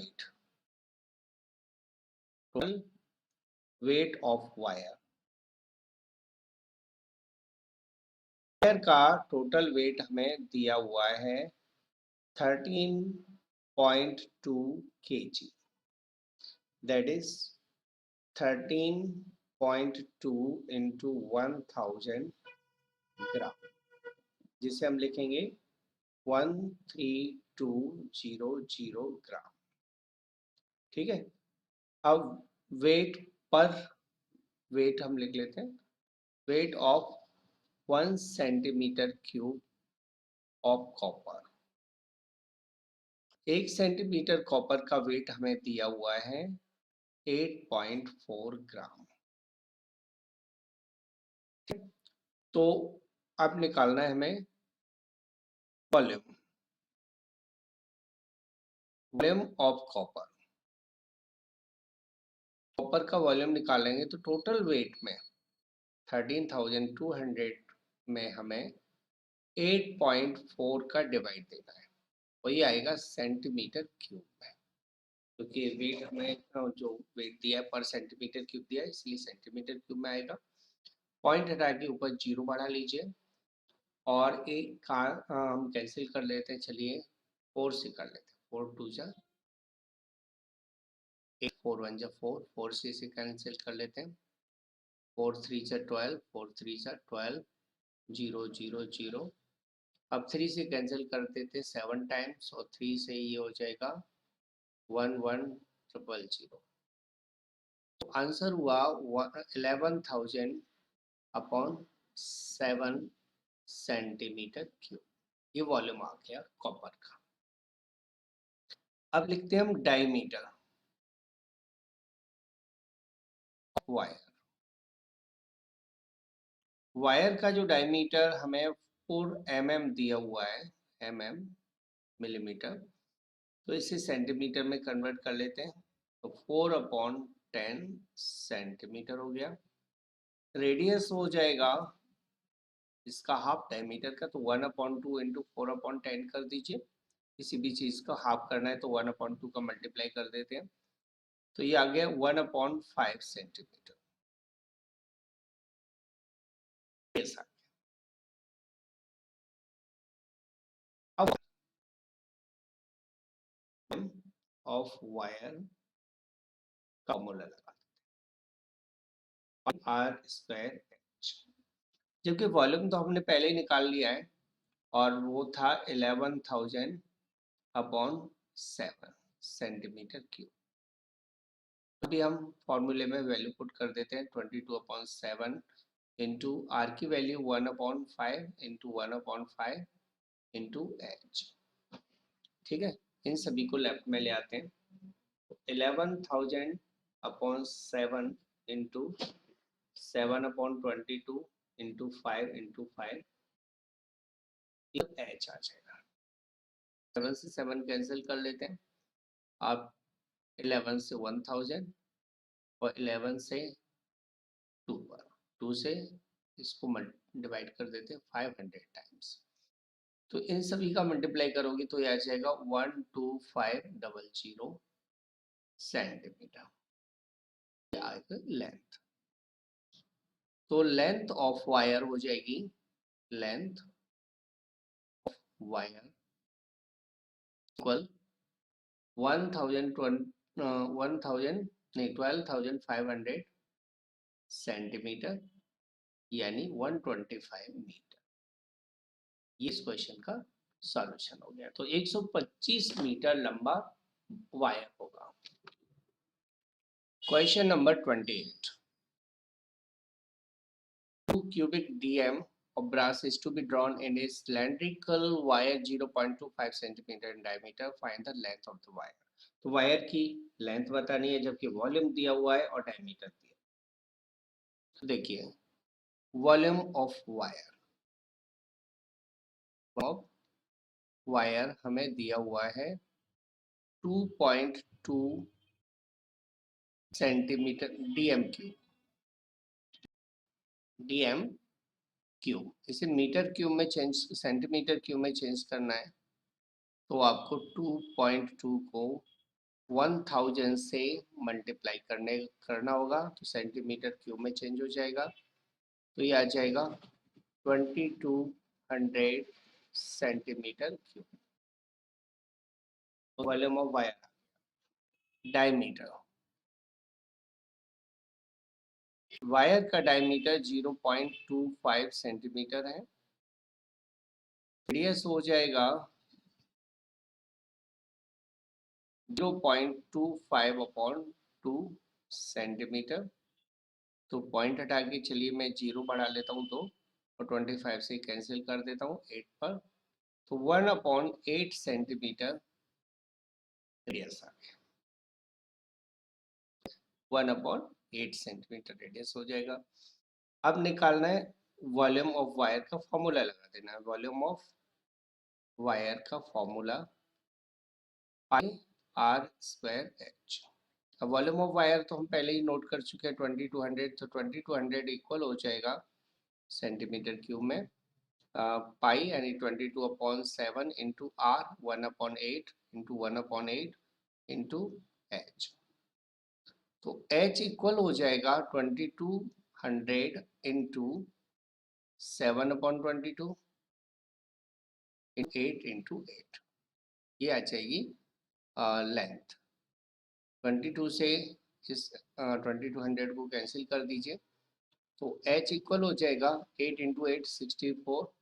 वेट ऑफ वायर का टोटल वेट हमें दिया हुआ है 13.2 kg, दैट इज 13.2 इंटू 1000 ग्राम, जिसे हम लिखेंगे 13200 ग्राम। ठीक है, अब वेट पर वेट हम लिख लेते हैं, weight of 1 centimetre cube of copper. 1 centimetre copper का वेट हमें दिया हुआ है 8.4 ग्राम। तो अब निकालना है हमें वॉल्यूम ऑफ कॉपर। कॉपर का वॉल्यूम निकालेंगे तो टोटल वेट में 13,200 में हमें 8.4 का डिवाइड देना है, वही आएगा सेंटीमीटर क्यूब में, क्योंकि वेट हमें जो वेट दिया है पर सेंटीमीटर क्यूब दिया है, इसलिए सेंटीमीटर क्यूब में आएगा। पॉइंट हटा के ऊपर 0 बढ़ा लीजिए और एक का हम कैंसिल कर लेते हैं, चलिए 4 से कर लेते हैं। 4 2 जा 8, 4 1 जा 4, 4 से इसे कैंसिल कर लेते हैं। 4 3 जा 12, 4 3 जा 12, 0 0 0। अब 3 से कैंसिल कर देते 7 टाइम्स और 3 से ये हो जाएगा 1 1 0 0। तो आंसर हुआ 11,000 अपॉन 7 सेंटीमीटर क्यूब। ये वॉल्यूम आ गया कॉपर का। अब लिखते हैं हम डायमीटर वायर। वायर का जो डायमीटर हमें 4 mm दिया हुआ है, mm मिलीमीटर, तो इसे सेंटीमीटर में कन्वर्ट कर लेते हैं। तो 4/10 सेंटीमीटर हो गया। रेडियस हो जाएगा इसका हाफ डायमीटर का, तो 1/2 इंटू 4/10 कर दीजिए। किसी भी चीज का हाफ करना है तो 1/2 का मल्टीप्लाई कर देते हैं, तो ये आ गया 1/5 सेंटीमीटर। ऐसा अब ऑफ वायर का फॉर्मूला लगा आर स्क्वायर एच, जबकि वॉल्यूम तो हमने पहले ही निकाल लिया है और वो था 11,000 अपॉन 7 सेंटीमीटर क्यूब। अभी हम फॉर्मूले में वैल्यू पुट कर देते हैं 22/7 इंटू आर की वैल्यू 1/5 इंटू 1/5 इंटू एच। ठीक है, इन सभी को लेफ्ट में ले आते हैं। 11,000 upon 7 into 7/22 into 5 into 5, H आ जाएगा। 7 से 7 कैंसिल कर लेते हैं। आप 11 से 1000 और 11 से 2 पर 2 से इसको डिवाइड कर देते हैं 500 टाइम्स। तो इन सभी का मल्टीप्लाई करोगे तो ये आ जाएगा 12500 सेंटीमीटर लेंथ। तो लेंथ ऑफ वायर हो जाएगी, लेंथ ऑफ वायर इक्वल 1000 नहीं 12,500 सेंटीमीटर, यानी 125 मीटर। ये इस क्वेश्चन का सॉल्यूशन हो गया। तो 125 मीटर लंबा वायर होगा। Question number 28। 2 cubic dm of brass is to be drawn in a cylindrical wire 0.25 centimeter in diameter. Find the length of the wire. तो वायर की लेंथ बतानी है, जबकि वॉल्यूम दिया हुआ है और डायमीटर दिया। तो देखिए वॉल्यूम ऑफ वायर हमें दिया हुआ है 2.2 सेंटीमीटर dm क्यूब, इसे मीटर क्यूब में चेंज, सेंटीमीटर क्यूब में चेंज करना है तो आपको 2.2 को 1000 से मल्टीप्लाई करना होगा, तो सेंटीमीटर क्यूब में चेंज हो जाएगा, तो ये आ जाएगा 2200 centimetre cube. Volume of wire, diameter, wire का डायमीटर 0.25 सेंटीमीटर है, रेडियस हो जाएगा 0.25/2 सेंटीमीटर, तो पॉइंट हटा के चलिए मैं 0 बढ़ा लेता हूँ 2 और 25 से कैंसिल कर देता हूँ 8 पर, तो 1/8 सेंटीमीटर रेडियस आ गया, 1/8 सेंटीमीटर रेडियस हो जाएगा। अब निकालना है वॉल्यूम ऑफ वायर का फॉर्मूला लगा देना है, वॉल्यूम ऑफ वायर का formula pi are square h. अब वॉल्यूम ऑफ वायर तो हम पहले ही नोट कर चुके हैं 2200, तो 2200 इक्वल हो जाएगा सेंटीमीटर क्यूब में पाई यानी 22/7 into r 1/8 into 1/8 into h, तो एच इक्वल हो जाएगा 2200 इंटू 7/22 8 इंटू 8, ये आ जाएगी लेंथ। 22 से इस 2200 को कैंसिल कर दीजिए, तो h इक्वल हो जाएगा 8 इंटू 8 64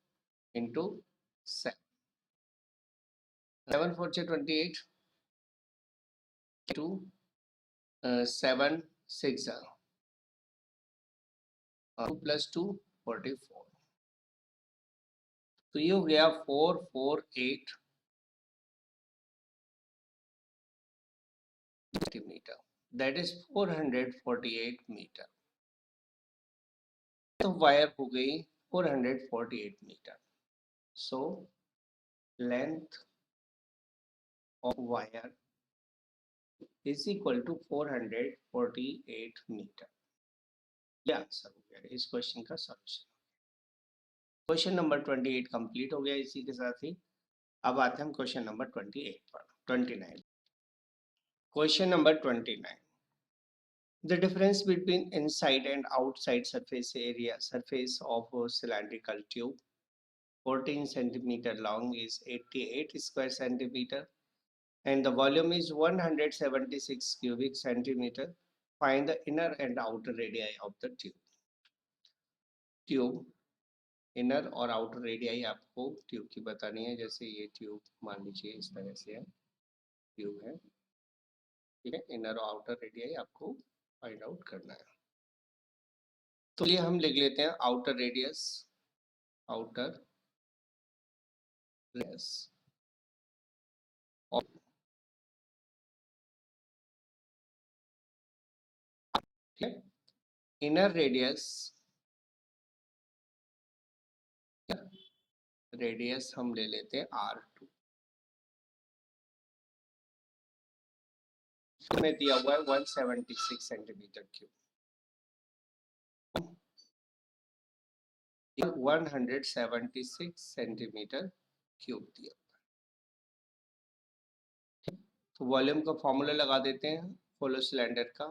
इंटू 7, 7 4 से 28 टू 7 6 2 प्लस 2 44, तो ये हो गया 448 सेंटीमीटर, दैट इज 448 मीटर। तो वायर हो गई 448 metre, so length of wire is equal to 448 metre. ये आंसर हो गया इस क्वेश्चन का सॉल्यूशन। क्वेश्चन नंबर 28 कंप्लीट हो गया। इसी के साथ ही अब आते हैं हम क्वेश्चन नंबर 28 पर। 29, question number 29, the difference between inside and outside surface area surface of a cylindrical tube 14 centimeter long is 88 square centimeter and the volume is 176 cubic centimeter. Find the inner and outer radii of the tube. Tube inner और आउटर रेडियाई आपको ट्यूब की बतानी है। जैसे ये ट्यूब मान लीजिए इस तरह से है, ट्यूब है, ठीक है, इनर और आउटर रेडियाई आपको फाइंड आउट करना है। तो ये हम लिख लेते हैं आउटर रेडियस, आउटर रेडियस और इनर रेडियस, रेडियस हम ले लेते हैं R2 में दिया हुआ है 176 सेंटीमीटर क्यूब, 176 सेंटीमीटर क्यूब दिया हुआ है। तो वॉल्यूम का फॉर्मूला लगा देते हैं होलो सिलेंडर का,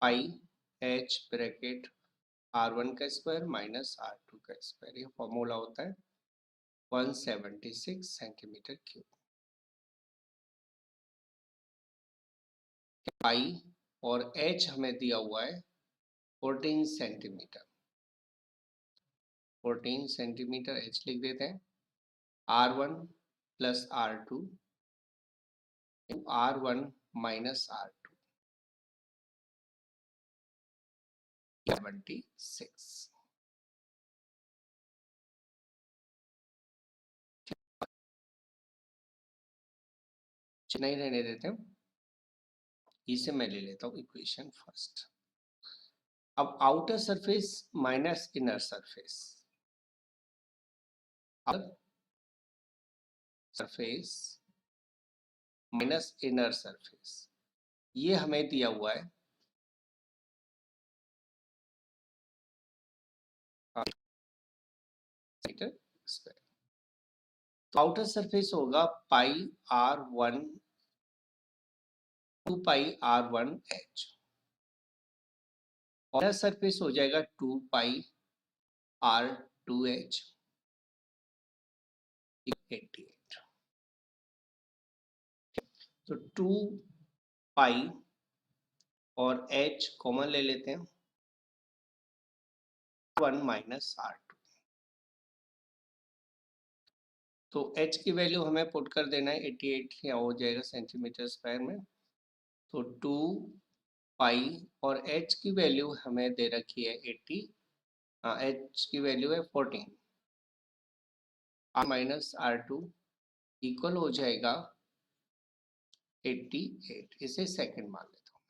पाई h ब्रैकेट R1 का स्क्वायर माइनस R2 का स्क्वायर, ये फॉर्मूला होता है 176 सेंटीमीटर क्यूब। पाई और h हमें दिया हुआ है 14 सेंटीमीटर, 14 सेंटीमीटर h लिख देते हैं, R1 plus R2 R1 minus R2 76, नहीं रहने देते हैं, इसे मैं ले लेता हूँ इक्वेशन फर्स्ट। अब outer surface minus inner surface, surface minus inner surface, ये हमें दिया हुआ है स्क्वायर। तो आउटर सरफेस होगा पाई R1 2 पाई R1 H, और इनर सरफेस हो जाएगा 2 पाई R2 H 88। तो 2 पाई और H कॉमन ले लेते हैं, 1 माइनस R2। तो H की वैल्यू हमें पुट कर देना है 88, या हो जाएगा सेंटीमीटर स्क्वायर में। तो 2 पाई और H की वैल्यू हमें दे रखी है 80, H की वैल्यू है 14, R माइनस R2 इक्वल हो जाएगा 88। इसे सेकंड मान लेता हूँ।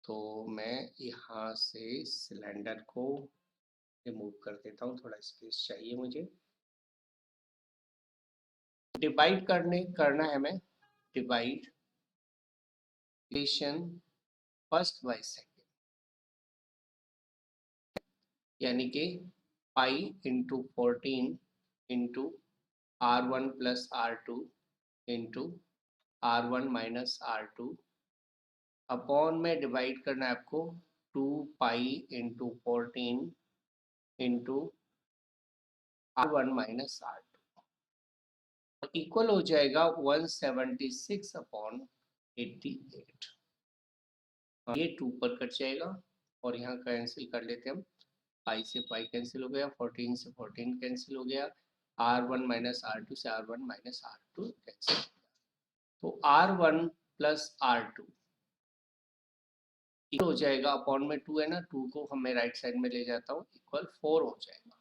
तो मैं यहाँ से सिलेंडर को रिमूव कर देता हूँ, थोड़ा स्पेस चाहिए मुझे। डिवाइड करना है हमें, divide equation first by second, यानी कि pi into 14 into R1 plus R2 into R1 minus R2 upon में डिवाइड करना है आपको 2 pi into 14 into R1 minus R2 equal हो जाएगा 176 अपॉन 88। ये 2 पर कट जाएगा और यहाँ कैंसिल कर लेते हैं हम, पाई से पाई कैंसिल हो गया, 14 से 14 कैंसिल हो गया, R1 माइनस R2 से R1 माइनस R2 कैंसिल हो गया। तो R1 प्लस R2 हो जाएगा अपॉन में 2 है ना, 2 को हमें राइट साइड में ले जाता हूँ, इक्वल 4 हो जाएगा।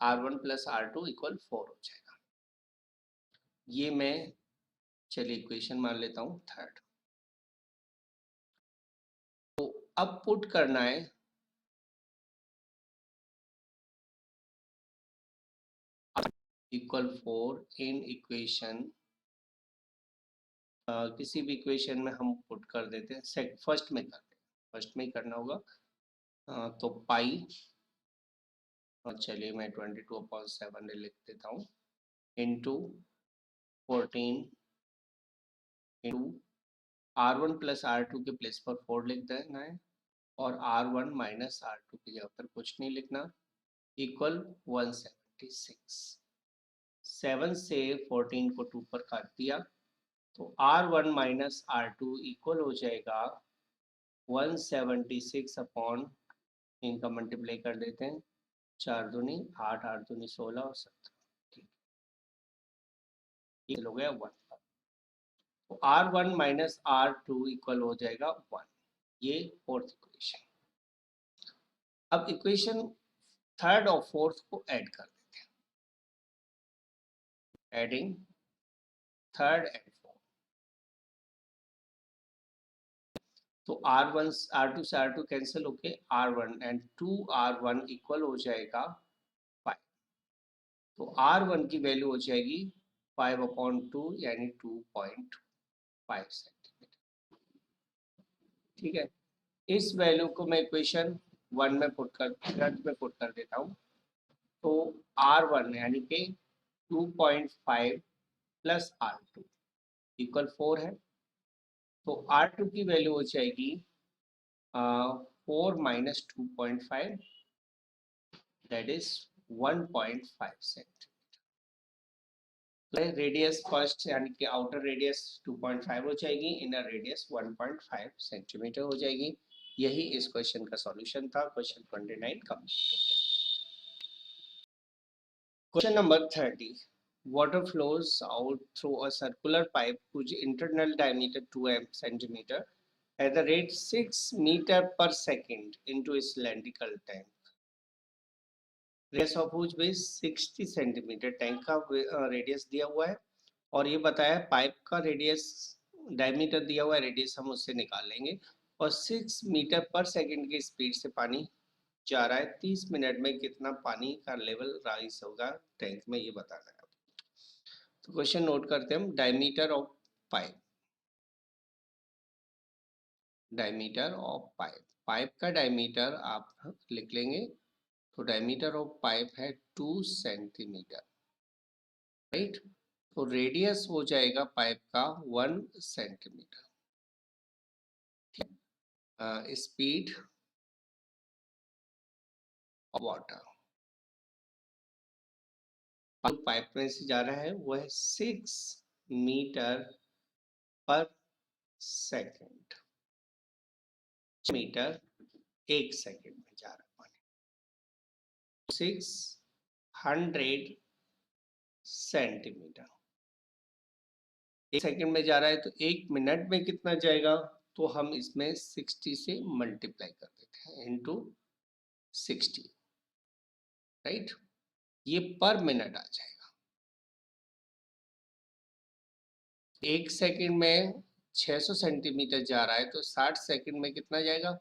R1 प्लस R2 इक्वल 4 हो जाएगा। ये मैं चलिए इक्वेशन मान लेता हूँ थर्ड। तो अब पुट करना है इक्वल 4 इन इक्वेशन, किसी भी इक्वेशन में हम पुट कर देते हैं, फर्स्ट में करते हैं, फर्स्ट में ही करना होगा। तो पाई, चलिए मैं 22/7 लिख देता हूँ, into 14 into R1 plus R2 के प्लेस पर 4 लिख देना है, और R1 माइनस R2 की जगह पर कुछ नहीं लिखना, इक्वल 176। 7 से 14 को 2 पर काट दिया, तो R1 माइनस R2 इक्वल हो जाएगा 176 अपॉन, इनका मल्टीप्लाई कर देते हैं, 4 दूनी 8, 8 दूनी 16 और 17, ठीक है, हो गया 1 पर। तो R1 माइनस R2 इक्वल हो जाएगा 1। ये फोर्थ इक्वेशन। अब इक्वेशन थर्ड और फोर्थ को ऐड कर देते हैं, एडिंग थर्ड एंड फोर्थ। तो R1 R2 से R2 कैंसिल होके R1 एंड 2R1 इक्वल हो जाएगा 5। तो R1 की वैल्यू हो जाएगी 5/2 यानी 2.5 सेंटीमीटर, ठीक है। इस वैल्यू को मैं इक्वेशन 1 में पुट कर देता हूँ। तो R1 यानी कि 2.5 प्लस R2 इक्वल 4 है। तो R2 की वैल्यू हो जाएगी 4 minus 2.5, that is 1.5 centimetre. Radius first यानी कि आउटर रेडियस 2.5 हो जाएगी, इनर रेडियस 1.5 सेंटीमीटर हो जाएगी। यही इस क्वेश्चन का सॉल्यूशन था। क्वेश्चन 29 कंप्लीट हो गया। Question number 30, water flows out through a circular pipe whose internal diameter 2 centimeter at the rate 6 meter per second into a cylindrical tank. Radius of which base 60 centimetre, tank का रेडियस दिया हुआ है, और ये बताया पाइप का रेडियस, डायमीटर दिया हुआ है, रेडियस हम उससे निकाल लेंगे, और 6 मीटर पर सेकंड की स्पीड से पानी जा रहा है। 30 मिनट में कितना पानी का लेवल राइज होगा टैंक में, ये बताना है। तो क्वेश्चन नोट करते हैं हम, diameter of pipe, diameter of pipe pipe का डायमीटर आप लिख लेंगे, तो डायमीटर ऑफ पाइप है 2 सेंटीमीटर, राइट। तो रेडियस हो जाएगा पाइप का 1 centimetre. Speed of water pipe में से जा रहा है वो है 6 मीटर पर सेकेंड, मीटर 1 सेकेंड में जा रहा है पानी। 600 सेंटीमीटर 1 सेकेंड में जा रहा है, तो 1 मिनट में कितना जाएगा, तो हम इसमें 60 से मल्टीप्लाई कर देते हैं, इनटू 60, राइट। ये पर मिनट आ जाएगा। 1 सेकेंड में 600 सेंटीमीटर जा रहा है, तो 60 सेकेंड में कितना जाएगा,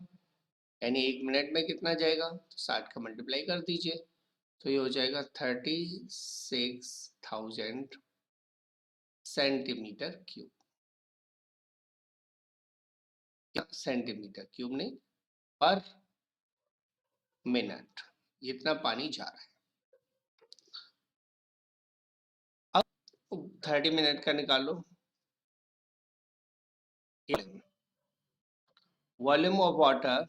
यानी 1 मिनट में कितना जाएगा, तो 60 का मल्टीप्लाई कर दीजिए, तो ये हो जाएगा 36,000 सेंटीमीटर क्यूब। सेंटीमीटर क्यूब नहीं, पर मिनट इतना पानी जा रहा है। अब 30 मिनट का निकालो। वॉल्यूम ऑफ वाटर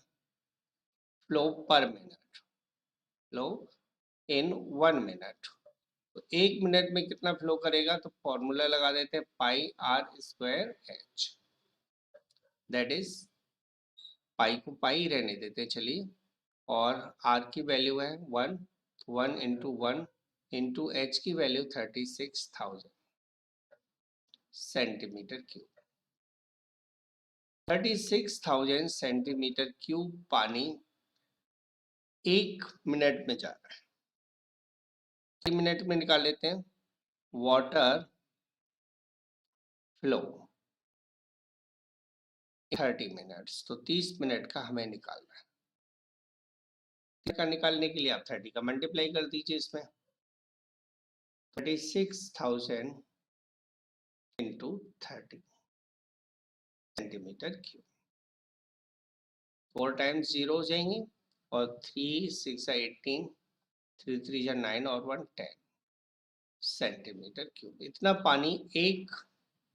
फ्लो पर मिनट, फ्लो इन 1 मिनट, तो 1 मिनट में कितना फ्लो करेगा, तो फॉर्मूला लगा देते हैं pi are square H, that is pi को पाई रहने देते हैं, चलिए, और आर की वैल्यू है 1, 1 इंटू 1 इंटू एच की value 36,000 centimetre cube. 36,000 centimetre cube पानी 1 मिनट में जा रहा है। 3 मिनट में निकाल लेते हैं। वाटर फ्लो 30 मिनट्स, तो 30 मिनट का हमें निकालना है। का निकालने के लिए आप 30 का मल्टीप्लाई कर दीजिए इसमें, 36,000 इंटू 30 सेंटीमीटर क्यूब। 4 टाइम्स 0 हो जाएंगे, और 3 6 18, 3 3 9 और 1 10 सेंटीमीटर क्यूब। इतना पानी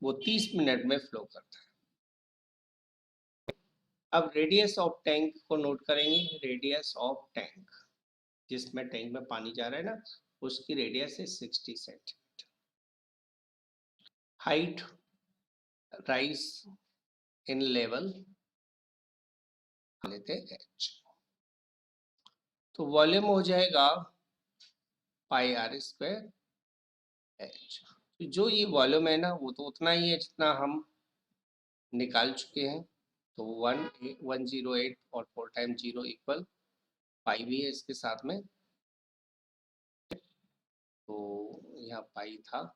वो 30 मिनट में फ्लो करता है। अब रेडियस ऑफ टैंक को नोट करेंगे। रेडियस ऑफ टैंक, जिसमें टैंक में पानी जा रहा है ना, उसकी रेडियस है 60 centimetre. Height rise in level लेते हैं h, तो वॉल्यूम हो जाएगा पाई आर स्क्वायर एच। जो ये वॉल्यूम है ना, वो तो उतना ही है जितना हम निकाल चुके हैं, तो 108 और 4 टाइम 0 इक्वल पाई भी है इसके साथ में, तो यहाँ पाई था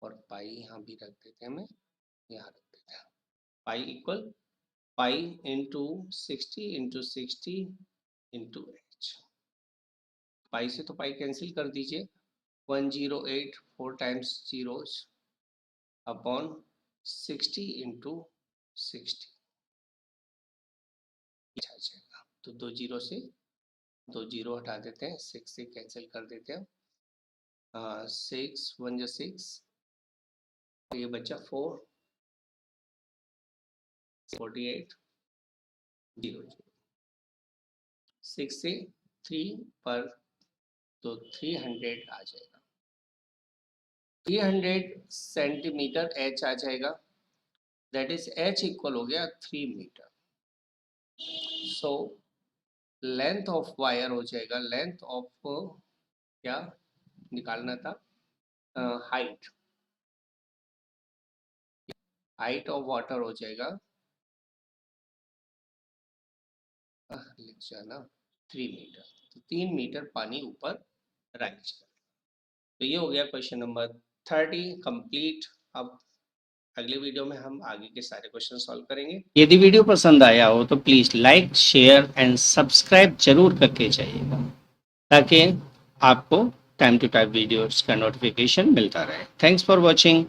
और पाई यहाँ भी रख देते हैं, हमें यहाँ रख देते हैं। Pi equal pi into 60 into 60 into H. Pi से तो पाई कैंसिल कर दीजिए, 108 4 टाइम्स 0 अपॉन 60 इंटू 60 आ जाएगा। तो 2 जीरो से 2 जीरो हटा देते हैं, 6 से कैंसिल कर देते हैं, 6 1 6, ये बचा 4 48 0 6 से 3 पर, तो 300 आ जाएगा। 300 सेंटीमीटर एच आ जाएगा, दैट इज एच इक्वल हो गया 3 metre. So length of wire हो जाएगा, लेंथ ऑफ क्या निकालना था, हाइट, हाइट ऑफ वाटर हो जाएगा, लिख जाना 3 मीटर, तो 3 मीटर पानी ऊपर राइज कर। तो ये हो गया क्वेश्चन नंबर 30 कंप्लीट। अब अगले वीडियो में हम आगे के सारे क्वेश्चन सॉल्व करेंगे। यदि वीडियो पसंद आया हो तो please like share and subscribe जरूर करके जाइएगा, ताकि आपको टाइम टू टाइम वीडियोस का नोटिफिकेशन मिलता रहे। Thanks for watching.